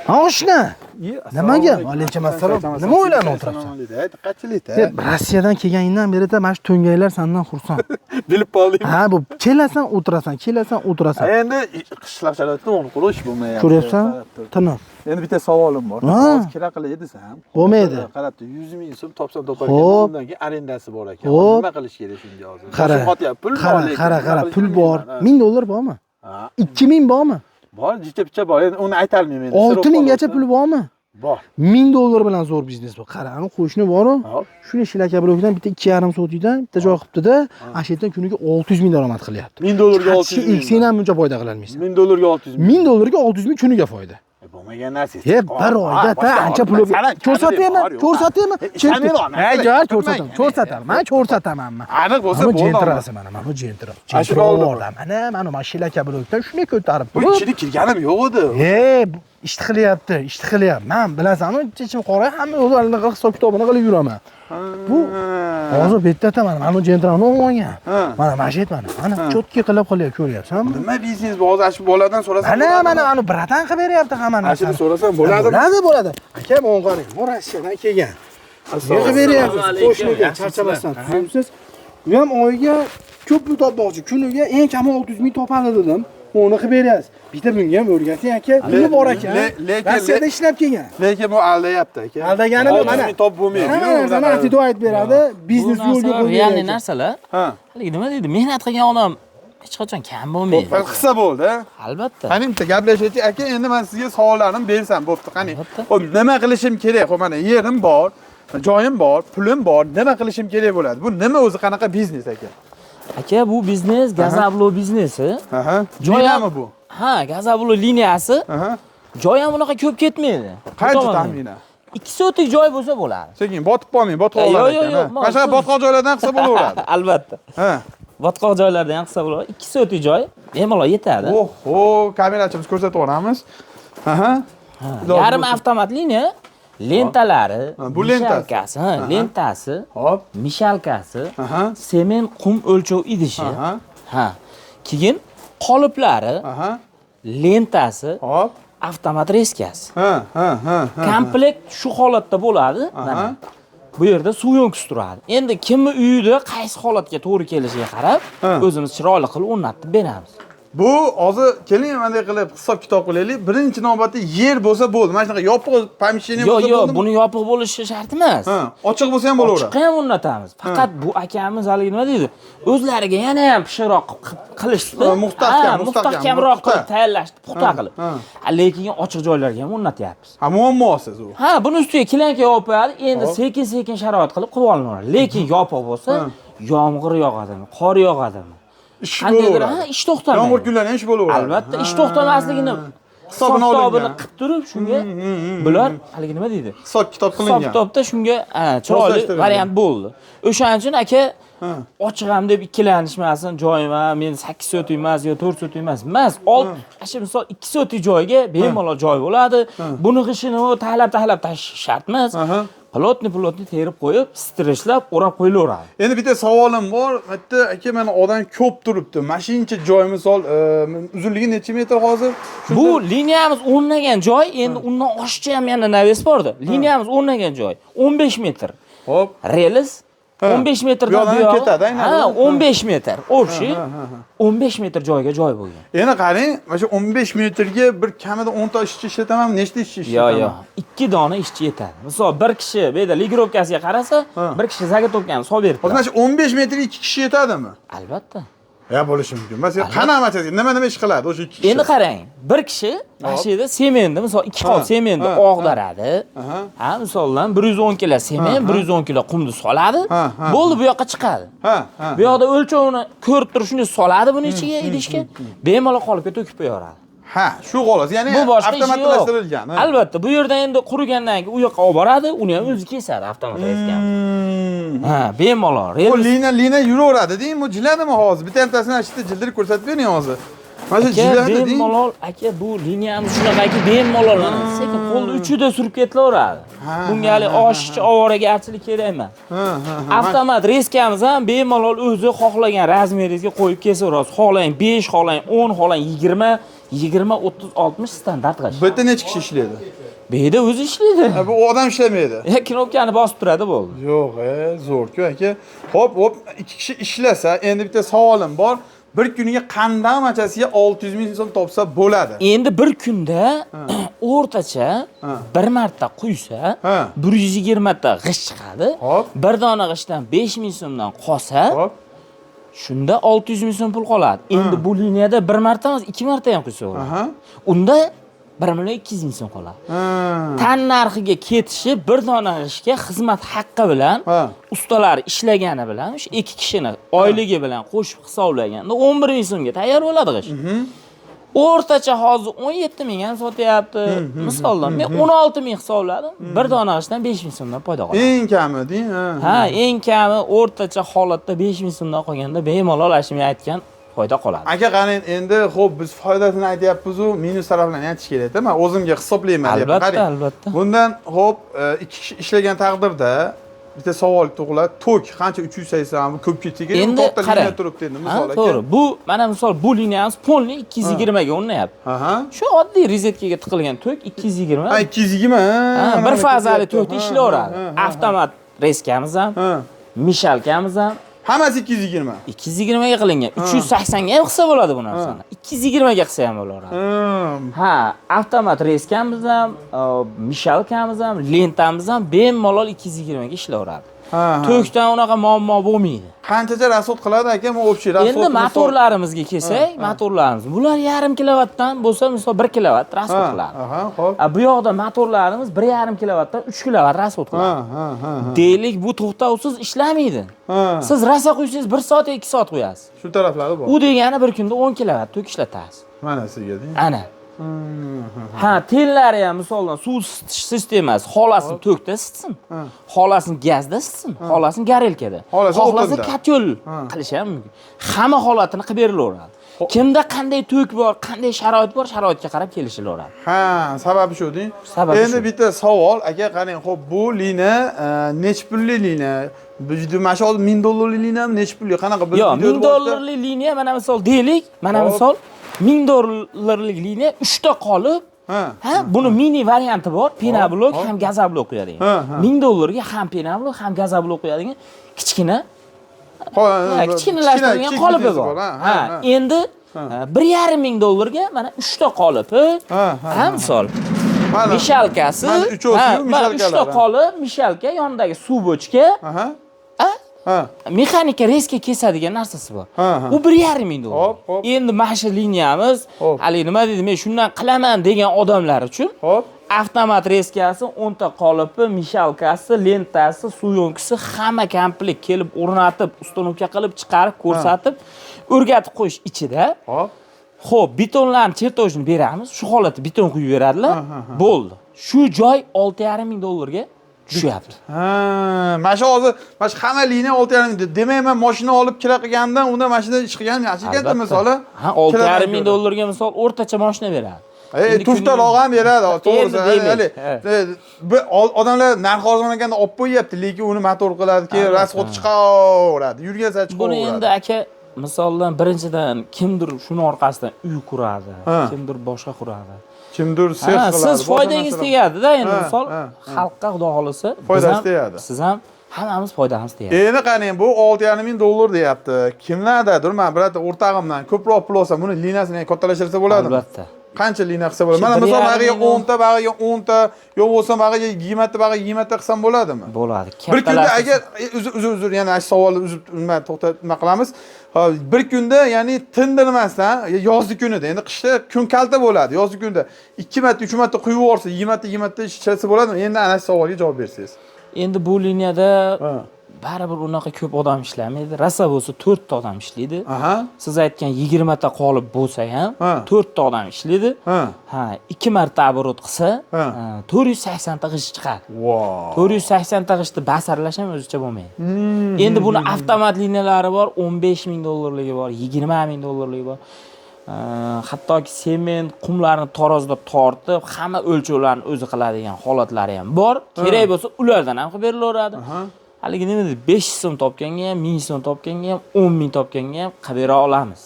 Ha, oshna. Nimaga? Alaykum assalom. Nima o'ylanib o'tiribsan? Diqqatchilik-da. Rossiyadan kelganingdan beri mana shu to'ngaylar sendan xursand. Bilib qoldim. Ha, bu kelasan, o'tirasan. Endi qishloq sharoitida uni qurish bo'lmayapti. Ko'ryapsan? Tiniq. Endi bitta savolim bor. Hozir kira qilay desam, bo'lmaydi. qarabdi, 100 ming so'm topsam toparkan, undan keyin arendasi bor ekan. Nima qilish kerak shunga hozir? Qara, pul bor. 1000 dollar bormi? 2000 bormi? Bor, jicha-picha bor. Endi uni aytolmayman. 6000 gacha pul bormi? Bor. 1000 dollar bilan zo'r biznes bu. Qara, ani qo'shni bor-ku. Shuni shilaka blokdan bitta 2,5 so'tiydan bitta joy qilibdi-da, ashitdan kuniga 600 ming daromad qilyapti. 1000 dollarga 600 ming. Sen ham buncha foyda qila olmaysan. 1000 dollarga 600 ming. 1000 dollarga 600 ming kuniga foyda. Bo'lmagan narsa. Bir oyda ancha pul ko'rsataymi? Ko'rsataman. Men ko'rsataman. Aniq bo'lsa bo'ldi. Jentrasi mana bu jentra. Jentra mana mashilaka blokdan shuni ko'tarib bu ichida kirganim yo'q edi. Ishni qilyapti. Men bilasanmi, ichim qora, hamma o'zlarini hisob kitobini qilib yuraman. Bu hozir betda mana bu jentrani olgan. Mana mashet mana chotki qilib ko'ryapsanmi? Nima biznes bu? Hozir shu boladan so'rasam. Mana bratan qilib beryapti hammani. Ashini so'rasam bo'ladimi? Bo'ladi. Akam o'ng'aring. Bu Rossiyadan kelgan. Yig'ib beryapsiz. Qo'shniga charchamasdan tushunsiz. U ham oyiga ko'p pul topmoqchi. Kuniga eng kami 600 ming topadi dedim. Uni qilib beryapsiz. Bitta bunga ham o'rgating aka. Puli bor ekan. Rossiyada ishlab kelgan. Lekin bu aldayapti aka. Aldagani mana. Top bo'lmaydi. Mana atido aytib beradi. Biznes yo'lga qo'yadi. Realniy narsalar. Haligi nima deydi? Mehnat qilgan odam hech qachon kam bo'lmaydi. Qilsa bo'ldi. Albatta. Qani bitta gaplashaylik aka, endi men sizga savollarim bersam bo'pti. Qani. Xo'p, nima qilishim kerak? Xo'p, mana yerim bor, joyim bor, pulim bor. Nima qilishim kerak bo'ladi? Bu nima o'zi qanaqa biznes aka? Aka, bu biznes gazablo biznesi. Joyami bu? Ha, gazablo liniyasi. Joy ham unaqa ko'p ketmaydi. Qancha taxminan? 2 so'tlik joy bo'lsa bo'ladi. Sekin botib qolmang, botib qoladi ekan. Mana shu botqoq joylardan qilsa bo'laveradi. Albatta. Botqoq joylardan ham qilsa bo'ladi. 2 so'tlik joy bemalol yetadi. Oho, kamerachimiz ko'rsatib o'ramiz. Yarim avtomat liniya. Lentalari, bu mishalkasi, lentasi, hop, mishalkasi, sement qum o'lchov idishi, keyin qoliplari, lentasi, hop, avtomat reskasi. Komplekt shu holatda bo'ladi, mana. Bu yerda suv yo'nkisi turadi. Endi kimni uyida qaysi holatga to'g'ri kelishiga qarab, o'zimiz chiroyli qilib o'rnatib beramiz. Bu hozir keling bunday qilib hisob kitob qilaylik. Birinchi navbatda yer bo'lsa bo'ldi. Mana shunaqa yopiq pomishcheniya bo'lsa bo'ldi. Yo'q, buni yopiq bo'lishi shart emas. Ochiq bo'lsa ham bo'laveradi. Ochiq ham o'rnatamiz. Faqat bu akamiz haligi nima deydi? O'zlariga yana ham pishiqroq qilishdi. Mustahkamroq qilib tayyorlashdi, puxta qilib. Lekin ochiq joylarga ham o'rnatyapmiz. Muammosiz u. Buni ustiga klanka yopadi, endi sekin sharoit qilib olinaveradi. Lekin yopiq bo'lsa, yomg'ir yog'adimi, qor yog'adimi? Ish to'xtamaydi. Yomg'ir kunlari ham ish bo'laveradi. Albatta, ish to'xtamasligini hisobini qilib turib, shunga bular haligi nima deydi? Hisob kitob qilingan. Hisob kitobda shunga chiroyli variant bo'ldi. O'shaning uchun aka ochiq ham deb ikkilanishmasin, joyim men 8 so'tlik emas yo 4 so'tlik emas. Shu misol 2 so'tlik joyga bemalol joy bo'ladi. Buni g'ishini tahlab tashish shart emas. Plotni terib qo'yib, streshlab o'rab qo'yilaveradi. Endi bitta savolim bor. Bitta aka, mana odam ko'p turibdi. Mashincha joy misol uzunligi necha metr hozir? Bu liniyamiz o'rnagan joy, endi undan oshiqcha ham yana naves bordi. Liniyamiz o'rnagan joy 15 metr. Hop. Relis 15 metrdan buyoq ketadi, aynan. 15 metr. O'pshi 15 metr joyga joy bo'lgan. Endi qarang, mana shu 15 metrga bir kamida 10 ta ishchi ishlataman, nechta ishchi ishlataman? Yo'q, 2 dona ishchi yetadi. Misol bir kishi bu yerda ligirovkasiga qarasa, bir kishi zagotovkani solib berib. Hozir mana shu 15 metrga 2 kishi yetadimi? Albatta. Bo'lishi mumkin. Masalan, qanaqachasi nima ish qiladi o'sha 2 kishi? Endi qarang, bir kishi mashida sementni, misol 2 qop sementni og'daradi. Misolan 110 kilo sement, 110 kilo qumni soladi. Bo'ldi, bu yoqqa chiqadi. Bu yoqda o'lchovini ko'rib turib shuni soladi buni ichiga, idishga. Bemalol qolipga to'kib qo'yaveradi. Shu xolos. Ya'ni avtomatlashtirilgan. Albatta, bu yerda endi qurigandan keyin u yoqqa olib boradi, uni ham o'zi kesadi avtomatlashgan. Bemalol. Bu liniya yuraveradi-ding, bu jiladimi hozir? Bittatasini ashita jildirib ko'rsatib bering hozir. Mana shu jiladi-ding. Bemalol aka, bu liniyamiz shunaqaki bemalol sekin qo'lni uchida surib ketaveradi. Bunga hali oshiqcha ovoragarchilik kerak emas. Avtomat reskamiz ham bemalol o'zi xohlagan razmeringizga qo'yib kesaverasiz. Xohlang 5, xohlang 10, xohlang 20 20, 30, 60 standart g'ish. Bu yerda necha kishi ishlaydi? Bu yerda o'zi ishlaydi. Bu odam ishlamaydi. Knopkani bosib turadi bo'ldi. Yo'q, zo'r-ku aka. Hop, ikki kishi ishlasa, endi bitta savolim bor. Bir kuniga qanday 600 ming so'm topsa bo'ladi? Endi bir kunda o'rtacha bir marta quysa 120 ta g'ish chiqadi. Bir dona g'ishdan 5 ming so'mdan qolsa, shunda 600 ming so'm pul qoladi. Endi bu liniyada bir marta emas, 2 marta ham quysa bo'ladi. Unda 1 million 200 ming so'm qoladi. Tan narxiga ketishi bir dona g'ishga xizmat haqqi bilan ustalar ishlagani bilan o'sha ikki kishini oyligi bilan qo'shib hisoblaganda 11 ming so'mga tayyor bo'ladi g'ish. O'rtacha hozir 17 ming ham sotyapti. Misoldan men 16 ming hisobladim. Bir dona g'ishdan 5 ming so'mdan foyda qoladi. Eng kami deng. Ha, eng kami o'rtacha holatda 5 ming so'mdan qolganda bemalol ashmi aytgan foyda qoladi. Aka qani endi xo'p biz foydasini aytyapmiz-ku, minus taraflarni aytish kerak-da. Men o'zimga hisoblayman deyapman. Albatta. Bundan xo'p, ikki kishi ishlagan taqdirda bitta savol tug'iladi. Tok qancha 380 bu ko'p ketgan. Endi liniya turibdi endi misol aka. To'g'ri. Bu mana misol bu liniyamiz polni 220 ga o'rnayapti. Shu oddiy rozetkaga tiqilgan tok 220. 220. Bir fazali tokda ishlayveradi. Avtomat reskamiz ham, mishalkamiz ham hammasi 220. 220 ga qilingan. 380 ga ham qilsa bo'ladi bu narsani. 220 ga qilsa ham bo'laveradi. Ha, avtomat reskamiz ham, mishalkamiz ham, lentamiz ham bemalol 220 ga ishlayveradi. Tokdan unaqa muammo bo'lmaydi. Qanchacha rasxod qiladi aka? Men общий rasxod. Endi motorlarimizga kelsak, motorlarimiz bular 1,5 kilovatdan bo'lsa, misol 1 kilovat rasxod qiladi. Xo'p. Bu yoqda motorlarimiz 1,5 kilovatdan 3 kilovat rasxod qiladi. Deylik, bu to'xtovsiz ishlamaydi. Siz rasa quysangiz 1 soat 2 soat qo'yasiz. Shu taraflari bor. U degani bir kunda 10 kilovat tok ishlatasiz. Mana sizga deng. Ana. Ha, tellari ham misoldan suv isitish sistemasi xolasini tokda isitsin. Xolasini gazda isitsin, xolasini garelkada. Xolasini kotyol qilish ham mumkin. Hamma holatini qilib berilaveradi. Kimda qanday tok bor, qanday sharoit bor, sharoitga qarab kelishilaveradi. Ha, sababi shu deng. Endi bitta savol, aka qarang, xo'p bu liniya nech pulli liniya? Bu video mana shu $1000 liniyami nech pulli? Qanaqa bir video? $1000 liniya mana misol deylik, mana misol $1000 liniya 3 ta qolib, buni mini varianti bor, pinablok ham gazablok qo'yadigan. $1000 ga ham pinablok, ham gazablok qo'yadigan kichkina kichkinalashtirilgan qolibi bor. Endi $1,500 ga mana 3 ta qolibi, misol mishalkasi, mana 3 ta qolib, mishalka, yonidagi suv bochka, mexanika reska kesadigan narsasi bor. U $1,500. Endi mana shu liniyamiz, hali nima deydi, men shundan qilaman degan odamlar uchun avtomat reskasi, 10 ta qolipi, mishalkasi, lentasi, suv yo'nkisi hamma komplekt kelib o'rnatib, ustanovka qilib, chiqarib, ko'rsatib, o'rgatib qo'yish ichida. Xo'p, betonlarni chertojini beramiz. Shu holatda beton quyib beradilar. Bo'ldi. Shu joy $6,500 ga tushyapti. Mana shu hozir, mana shu hamma liniya 6,500. Demak, men mashina olib kira qilgandan, unda mashina ish qilgan yaxshi ekanda misoli. $6,500 ga misol o'rtacha mashina beradi. Tuftalog' ham beradi, to'g'risi. Odamlar narx arzonlaganda olib qo'yapti, lekin uni motor qiladi, keyin rasxod chiqaveradi. Yurgansa chiqaveradi. Buni endi aka misoldan birinchidan kimdir shuni orqasidan uy quradi, kimdir boshqa quradi. Kimdir sex qiladi. Siz foydangiz tegadi-da, endi misol xalqqa xudo xolisa, foydasi tegadi. Siz ham hammamiz foydamiz tegadi. Endi qarang, bu $6,500 deyapti. Kimlardadir, men birorta o'rtog'imdan ko'proq pul olsam, buni liniyasini kattalashtirsa bo'ladimi? Albatta. Qancha liniya qilsa bo'ladi? Mana misol bag'iga 10 ta, bag'iga 10 ta, yo bo'lsa bag'iga 20 ta, bag'iga 20 ta qilsam bo'ladimi? Bo'ladi. Bir kunda agar uzr, yana shu savolni uzib nima to'xtatma qilamiz. Bir kunda, ya'ni tindirmasdan, yozgi kunida, endi qishda kun kalta bo'ladi, yozgi kunda 2 marta, 3 marta quyib yuborsa, 20 ta ishlasa bo'ladimi? Endi ana shu savolga javob bersangiz. Endi bu liniyada baribir unaqa ko'p odam ishlamaydi. Rasa bo'lsa 4 ta odam ishlaydi. Siz aytgan 20 ta qolib bo'lsa ham 4 ta odam ishlaydi. 2 marta оборот qilsa 480 ta g'ish chiqadi. 480 ta g'ishni basarlash ham o'zicha bo'lmaydi. Endi buni avtomat liniyalari bor, $15,000 bor, $20,000 bor. Hattoki sement, qumlarni tarozda tortib, hamma o'lchovlarni o'zi qiladigan holatlari ham bor. Kerak bo'lsa, ulardan ham qilib berilaveradi. Haligi nima deydi? 500 so'm topganga ham, 1000 so'm topganga ham, 10 ming topganga ham qilib bera olamiz.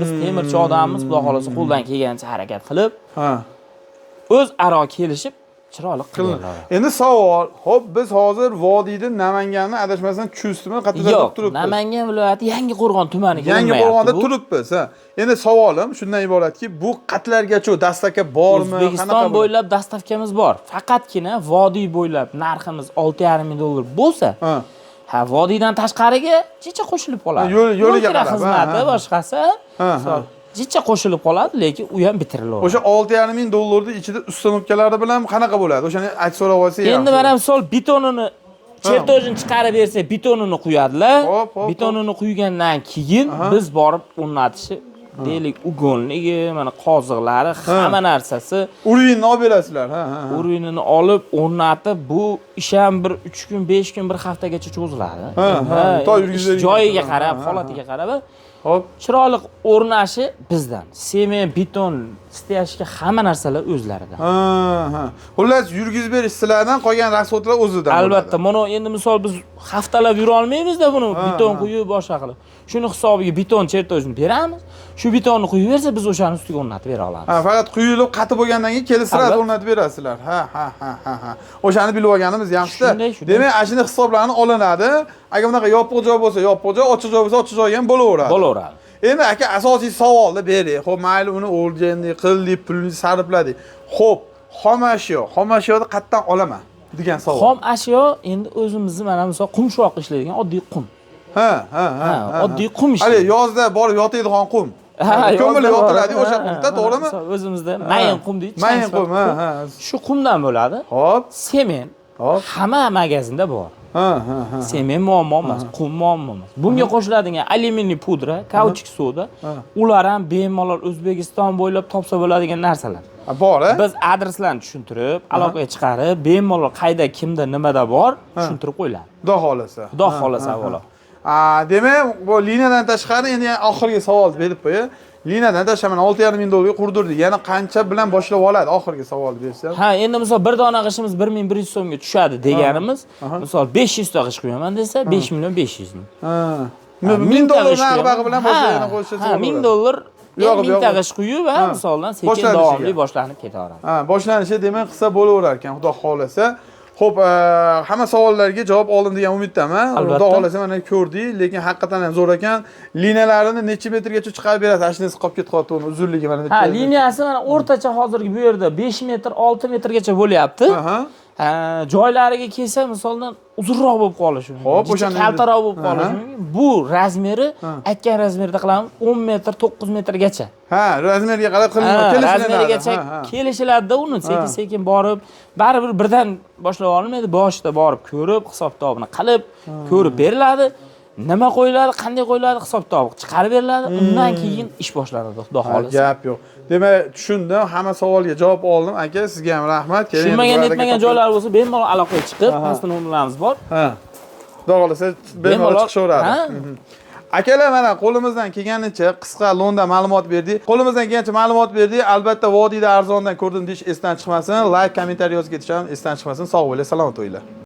Biz temirchi odammiz, xudo xolasa qo'ldan kelgancha harakat qilib, o'zaro kelishib chiroyli qilib. Endi savol, hop biz hozir vodiyda Namanganni adashmasam Chustimi qayerda turibmiz? Namangan viloyati Yangiqo'rg'on tumaniga Yangiqo'rg'onda turibmiz. Endi savolim shundan iboratki, bu qatlargacha dastlabki bormi? O'zbekiston bo'ylab dastavkamiz bor. Faqatgina vodiy bo'ylab narximiz 6,5 ming dollar bo'lsa, vodiydan tashqariga checha qo'shilib qoladi. Yo'liga qarab xizmati boshqasi. Jicha qo'shilib qoladi, lekin u ham bitiriladi. O'sha 6,5 ming dollarni ichida ustanokkalari bilan qanaqa bo'ladi? O'shani ayt so'rab olsa ham. Endi mana misol betonini chertojini chiqarib bersa, betonini quyadilar. Betonini quygandan keyin biz borib o'rnatishni deylik, ugonligi, mana qoziqlari, hamma narsasi. Urinni olib berasizlar. Urinini olib, o'rnatib, bu ish ham bir 3 kun, 5 kun, bir haftaga cho'ziladi. Joyiga qarab, holatiga qarab. Hop, chiroyli o'rnashi bizdan. Sement, beton istashga hamma narsalar o'zlaridan. Xullas, yurgizib berish sizlardan, qolgan rasxotlar o'zidan. Albatta, mana endi misol biz haftalab yura olmaymiz-da buni beton quyib boshqa qilib. Shuni hisobiga beton chertojini beramiz. Shu betonni quyib bersa, biz o'shani ustiga o'rnatib bera olamiz. Faqat quyilib, qatib bo'lgandan keyin kelib sirab o'rnatib berasizlar. O'shani bilib olganimiz yaxshi-da. Demak, ashuni hisoblarni olinadi. Agar bunaqa yopiq joy bo'lsa, yopiq joy, ochiq joy bo'lsa, ochiq joy ham bo'laveradi. Bo'laveradi. Endi aka asosiy savolni bering. Xo'p, mayli uni o'ljandik, qildik, pulni sarfladik. Xo'p, xom ashyoni qayerdan olaman degan savol. Xom ashyo endi o'zimizni mana misol qumshoq ishlaydigan oddiy qum. Oddiy qum ishlaydi. Hali yozda borib yotadigan qum. Ko'milib yotiladi o'sha qumda, to'g'rimi? O'zimizda mayin qum deydi. Mayin qum, Shu qumdan bo'ladi. Hop, Sement. Hamma magazinda bor. Sement muammo emas, qum muammo emas. Bunga qo'shiladigan alyuminiy pudra, kauchuk soda, ular ham bemalol O'zbekiston bo'ylab topsa bo'ladigan narsalar. Bor, Biz adreslarni tushuntirib, aloqaga chiqarib, bemalol qayda, kimda, nimada bor, tushuntirib qo'yiladi. Xudo xolasa. Xudo xolasa avvalo. Demak, bu liniyadan tashqari endi oxirgi savol berib qo'y. Liniyadan tashqari 6,5 ming dollarga qurdirdik. Yana qancha bilan boshlab oladi oxirgi savol bersam? Endi misol bir dona g'ishimiz 1100 so'mga tushadi deganimiz, misol 500 ta g'ish qo'yaman desa, 5 million 500 ming. 1000 dollar narxi bilan boshlaydi qo'shsa. 1000 dollar 1000 ta g'ish qo'yib, misoldan sekin davomli boshlanib ketaveradi. Boshlanishi demak qilsa bo'laverar ekan, xudo xolasa. Xo'p, hamma savollarga javob oldim degan umiddaman. Xudo xolasa mana ko'rdik, lekin haqiqatan ham zo'r ekan. Liniyalarini necha metrgacha chiqarib berasiz? Ashnasi qolib ketyapti, uni uzunligi mana necha? Liniyasi mana o'rtacha hozirgi bu yerda 5 metr, 6 metrgacha bo'lyapti. Joylariga kelsa, misoldan uzunroq bo'lib qolishi mumkin. Xo'p, o'shani kaltaroq bo'lib qolishi mumkin. Bu razmeri aytgan razmerda qilamiz 10 metr, 9 metrgacha. Razmeriga qarab qilinadi. Razmerigacha kelishiladi-da uni sekin-sekin borib, baribir birdan boshlab olmaydi. Boshida borib ko'rib, hisob-kitobini qilib, ko'rib beriladi. Nima qo'yiladi, qanday qo'yiladi, hisob-kitob chiqarib beriladi. Undan keyin ish boshlanadi, xudo xolasa. Gap yo'q. Demak, tushundim, hamma savolga javob oldim. Aka, sizga ham rahmat. Tushunmagan, yetmagan joylar bo'lsa, bemalol aloqaga chiqib, pastda nomerlarimiz bor. Xudo xolasa bemalol chiqishaveradi. Akalar, mana qo'limizdan kelganicha qisqa lo'nda ma'lumot berdik. Qo'limizdan kelgancha ma'lumot berdik. Albatta, vodiyda arzondan ko'rdim deyish esdan chiqmasin. Like, kommentariy yozib ketishim esdan chiqmasin. Sog' bo'ling, salomat bo'linglar.